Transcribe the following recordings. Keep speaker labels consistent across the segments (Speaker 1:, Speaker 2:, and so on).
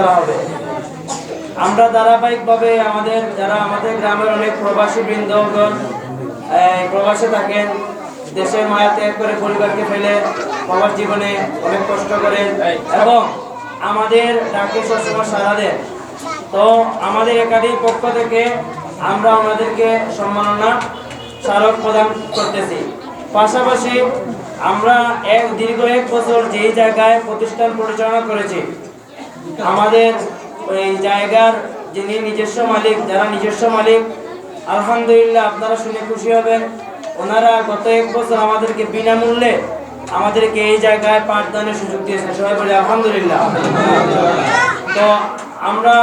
Speaker 1: করা হবে। আমরা ধারাবাহিকভাবে আমাদের গ্রামের অনেক প্রবাসী বৃন্দগণ প্রবাসে থাকেন, দেশের মায়া ত্যাগ করে পরিবারকে ফেলে প্রবাস জীবনে অনেক কষ্ট করেন এবং আমাদের ডাকে সবসময় সাড়া দেন। তো আমাদের একাডেমির পক্ষ থেকে আমরা ওনাদেরকে সম্মাননা স্মারক প্রদান করতেছি। পাশাপাশি আমরা দীর্ঘ 1 বছর যেই জায়গায় প্রতিষ্ঠান পরিচালনা করেছি, আমাদের এই জায়গার যিনি যারা নিজস্ব মালিক, আলহামদুলিল্লাহ আপনারা শুনে খুশি হবেন, ওনারা গত 1 বছর আমাদেরকে বিনামূল্যে আমাদেরকে এই জায়গায় পাঠদানের সুযোগ দিয়েছেন। সবাই বলে আলহামদুলিল্লাহ। তো আমরা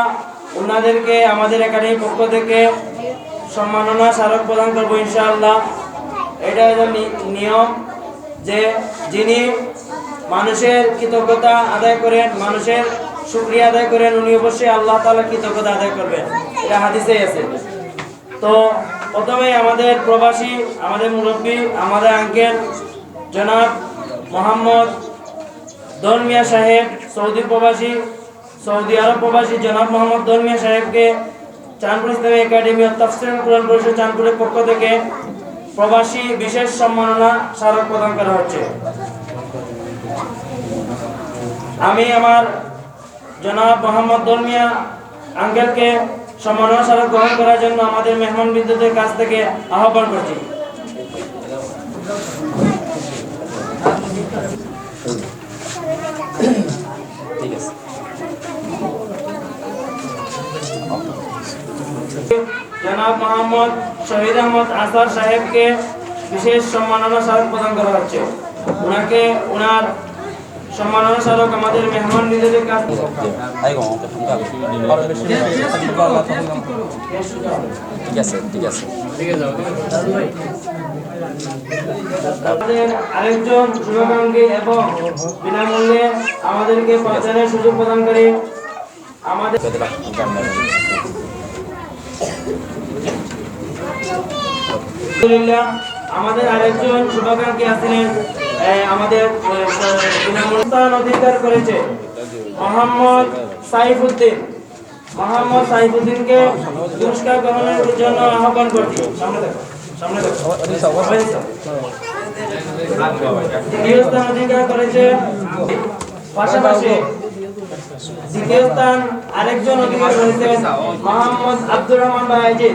Speaker 1: ওনাদেরকে আমাদের একাডেমির পক্ষ থেকে সম্মাননা স্মারক প্রদান করবো ইনশাআল্লাহ। এটা নিয়ম যে যিনি মানুষের কৃতজ্ঞতা আদায় করেন, মানুষের শুকরিয়া আদায় করেন, উনি অবশ্যই আল্লাহ তাআলার কৃতজ্ঞতা আদায় করবেন, এটা হাদিসে আছে। তো প্রথমে আমাদের প্রবাসী, আমাদের মুরব্বী, আমাদের আঙ্কেল জনাব মোহাম্মদ দন মিয়া সাহেব, সৌদি আরব প্রবাসী জনাব মোহাম্মদ দন মিয়া সাহেবকে চাঁদপুর ইসলামী একাডেমি ও তাফসীরুল কুরআন পরিষদ চাঁদপুরের পক্ষ থেকে প্রবাসী বিশেষ সম্মাননা স্মারক প্রদান করা হচ্ছে। আমি আমার জনাব মোহাম্মদ দন মিয়া আঙ্কেলকে সম্মাননা স্মারক গ্রহণ করার জন্য আমাদের মেহমান বৃন্দদের কাছ থেকে আহ্বান করছি। জনাব মোহাম্মদ শহীদ আহমদ আসার সাহেবকে বিশেষ সম্মাননা স্মারক প্রদান করা হচ্ছে। ওনার সম্মাননা স্মারক আমাদের মেহমান বৃন্দদের কাছ থেকে আমাদের আরেকজন শুভাকাঙ্ক্ষী এবং বিনামূল্যে আমাদেরকে পাঠদানের সুযোগ প্রদান করে আমাদের আমাদের আরেকজন শুভাকাঙ্ক্ষী আছেন, আমাদের অধিকার করেছে মোহাম্মদ সাইফুদ্দিনকে পুরস্কার গ্রহণের জন্য আহ্বান করছি। সামনে দেখো দ্বিতীয় স্থান অধিকার করেছে। পাশাপাশি দ্বিতীয় স্থান আরেকজন অধিকার করেছেন মোহাম্মদ আব্দুর রহমান ভাইজি।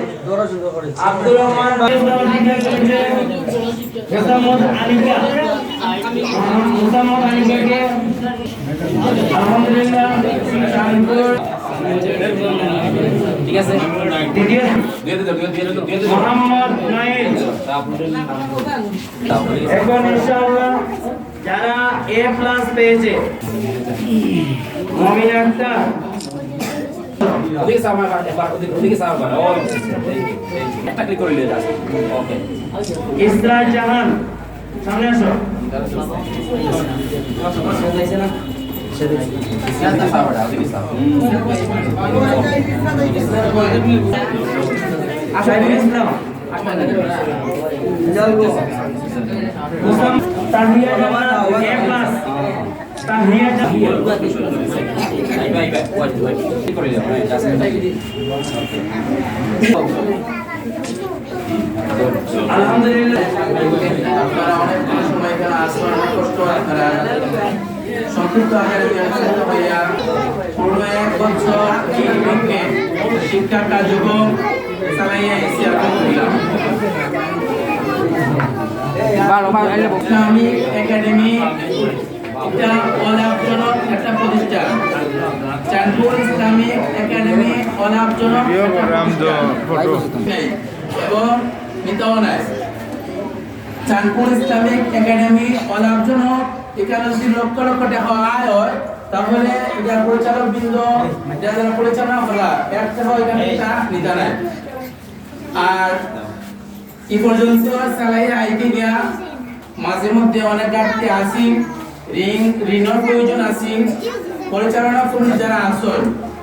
Speaker 1: আব্দুর রহমান ভাই আলিকাকে আলহামদুলিল্লাহ ঠিক আছে। মোহাম্মদ নাইম এখন ইনশাআল্লাহ যারা A+ পেয়েছে, মমিন আক্তার ইসরাত জাহান, সামনে আসো।
Speaker 2: সংক্ষিপ্ত আকারে ভাইয়া পুরো 1 বছর শিক্ষা কার্যক্রম চালাইয়া এসে আলহামদুলিল্লাহ। ইসলামিক একাডেমি এটা অলাভজনক একটা প্রতিষ্ঠান। চাঁদপুর ইসলামিক একাডেমি অলাভজনক এবং নিতেও নাই। চাঁদপুর ইসলামিক একাডেমি অলাভজনক, এখানে যদি লক্ষ লক্ষ টাকা আয় হয় তাহলে এটা পরিচালক বৃন্দ যারা পরিচালনা করা এর থেকে এখানে নিতে নাই। আর এই পর্যন্ত চালাই আইটি দেয়া মাঝে মধ্যে অনেক ঘাটতি আসি, ঋণের প্রয়োজন আসি, পরিচালনা কর্মী যারা আসন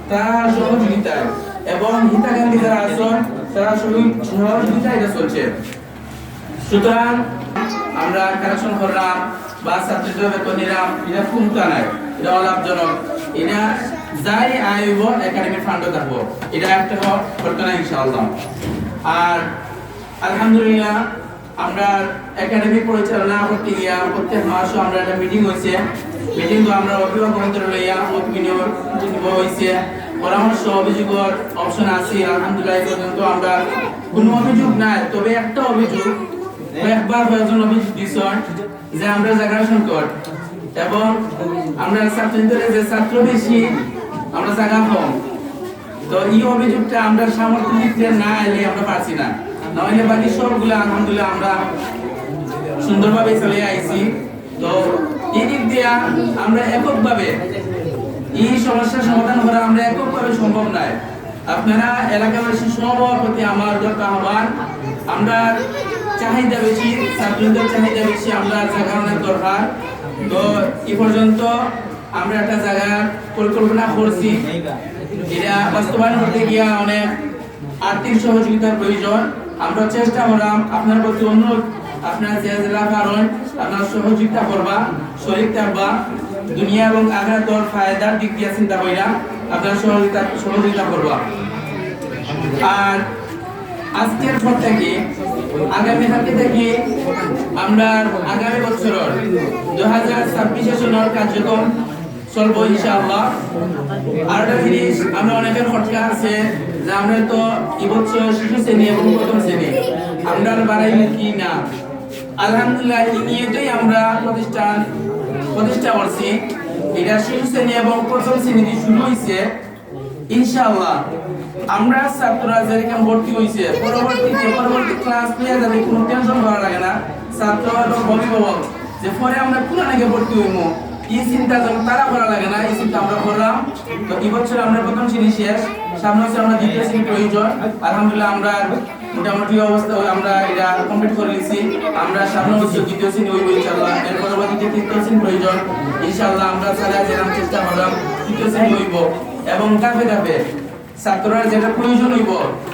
Speaker 2: তারা সহযোগিতায় এবং হিতাকাঙ্ক্ষী যারা আসন তারা সহযোগিতায় এটা চলছে। সুতরাং আমরা কালেকশন করলাম বা ছাত্রীদের বেতন নিলাম, এটা কোনটা নাই, এটা অলাভজনক। এটা যাই আইব একাডেমির ফান্ডও থাকবো, এটা একটা করতে না ইনশাআল্লাহ। আর আলহামদুলিল্লাহ আমরা একাডেমি পরিচালনা করতে গিয়া প্রত্যেক মাসও আমরা একটা মিটিং হয়েছে, মিটিং আমরা অভিভাবকদের লইয়া মত বিনিময় হয়েছে, পরামর্শ অভিযোগের অপশন আছে। আলহামদুলিল্লাহ এই পর্যন্ত আমরা কোনো অভিযোগ নাই, তবে একটা অভিযোগ একবার কয়েকজন অভিযোগ দিচ্ছেন যে আমরা জায়গা সংকট এবং আমরা ছাত্রদের যে ছাত্র বেশি আমরা জায়গা কম, তো এই অভিযোগটা আমরা সামর্থ্য দিতে না এলে আমরা পারছি না, নইলে বাকি সবগুলো আলহামদুলিল্লাহ আমরা সুন্দরভাবে চলে আইছি। তো এই দিক দিয়ে আমরা এককভাবে এই সমস্যার সমাধান করা আমরা এককভাবে সম্ভব নয়। আপনারা এলাকাবাসী সবার প্রতি আমার যত আহ্বান, আমরা চাহিদা বেশি, ছাত্রদের চাহিদা বেশি, আমরা জায়গা অনেক দরকার। তো এই পর্যন্ত আমরা একটা জায়গার পরিকল্পনা করছি, এটা বাস্তবায়ন করতে গিয়া অনেক আর্থিক সহযোগিতার প্রয়োজন। আমরা চেষ্টা করলাম আপনার প্রতি অনুরোধ, আপনার যে জেলা কারণ আপনার সহযোগিতা করবা, শরীর থাকবা, দুনিয়া এবং আখিরাতের ফায়দার দিক দিয়ে চিন্তা কইরা আপনার সহযোগিতা করবা। আর আজকের পর থেকে আগামী হাতে থেকে আমরা আগামী বছরের 2026 সেশনের কার্যক্রম চলবো ইনশাআল্লাহ। আর একটা জিনিস আমরা অনেকের খরচা আছে যে আমরা তো এবছর শিশু শ্রেণী এবং প্রথম শ্রেণী আমরা বাড়াই কি না, আলহামদুলিল্লাহ এই নিয়েই আমরা প্রতিষ্ঠা করছি। এটা শিশু শ্রেণী এবং প্রথম শ্রেণী শুরু হয়েছে ইনশাআল্লাহ। আমরা ছাত্ররা যেরকম ভর্তি হয়েছে পরবর্তী ক্লাস নিয়ে যাতে কোনো টেনশন করা লাগে না, ছাত্র এবং অভিভাবক যে পরে আমরা কোন আগে ভর্তি হইব এই চিন্তা যেন তারা করা লাগে না, এই চিন্তা আমরা করলাম। তো এই বছর আমরা প্রথম শ্রেণী শেষ, সামনে হচ্ছে আমরা দ্বিতীয় শ্রেণী প্রয়োজন। আলহামদুলিল্লাহ আমরা মোটামুটি অবস্থা আমরা এটা কমপ্লিট করে নিয়েছি। আমরা সামনে হচ্ছে দ্বিতীয় শ্রেণী হইব ইনশাআল্লাহ, এর পরবর্তীতে তৃতীয় শ্রেণী প্রয়োজন ইনশাআল্লাহ। আমরা চালিয়ে যেরকম চেষ্টা করলাম তৃতীয় শ্রেণী হইব এবং ধাপে ধাপে ছাত্ররা যেটা প্রয়োজন হইব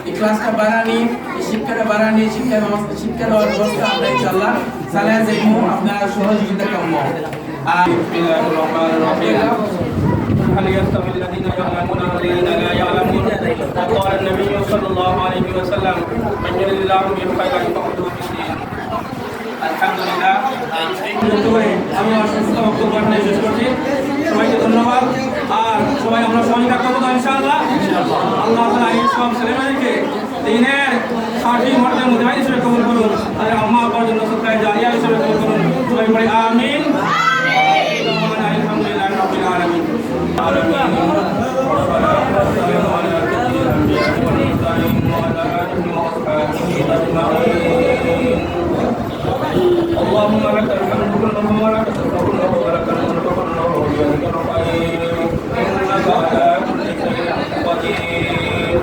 Speaker 2: এই ক্লাসটা বাড়ানি, এই শিক্ষাটা বাড়ানি, শিক্ষা দেওয়ার ব্যবস্থা আমরা ইনশাআল্লাহ চালিয়ে যাইব, আপনার সহযোগিতা কাম্য।
Speaker 1: هل يستوي الذين يعلمون والذين لا يعلمون؟ وقال النبي صلى الله عليه وسلم من يرد الله به خيرا يفقهه في الدين। আলহামদুলিল্লাহ আমি অসুস্থ বক্তব্য শেষ করছি, সবাইকে ধন্যবাদ। আর সবাই আমরা সহযোগিতা করবো তো ইনশাআল্লাহ। আল্লাহ তাআলা এই সব ছেলেমেয়েদেরকে দিনের খাঁটি মর্যাদার মধ্যে হিসেবে কবুল করুন, আর আম্মা আব্বার জন্য সদকায়ে জারিয়া হিসেবে কবুল করুন। সবাই বলি আমিন। আলহামদুলিল্লাহ রাব্বিল আলামিন। اللهم لك الحمد كله ولك الشكر كله ولك الملك كله بيدك الخير انك على كل شيء قدير.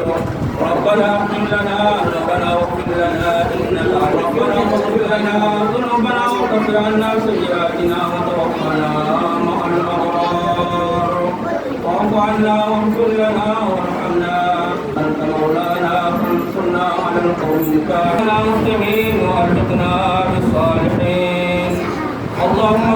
Speaker 1: ربنا اغفر لنا ذنوبنا واغفر لنا انك ربنا واغفر لنا ذنوبنا وكفر عنا سيئاتنا وتوفنا مع الابرار. واعف عنا واغفر لنا وارحمنا انت مولانا فانصرنا على القوم الكافرين المسلمين والحقنا بالصالحين. اللهم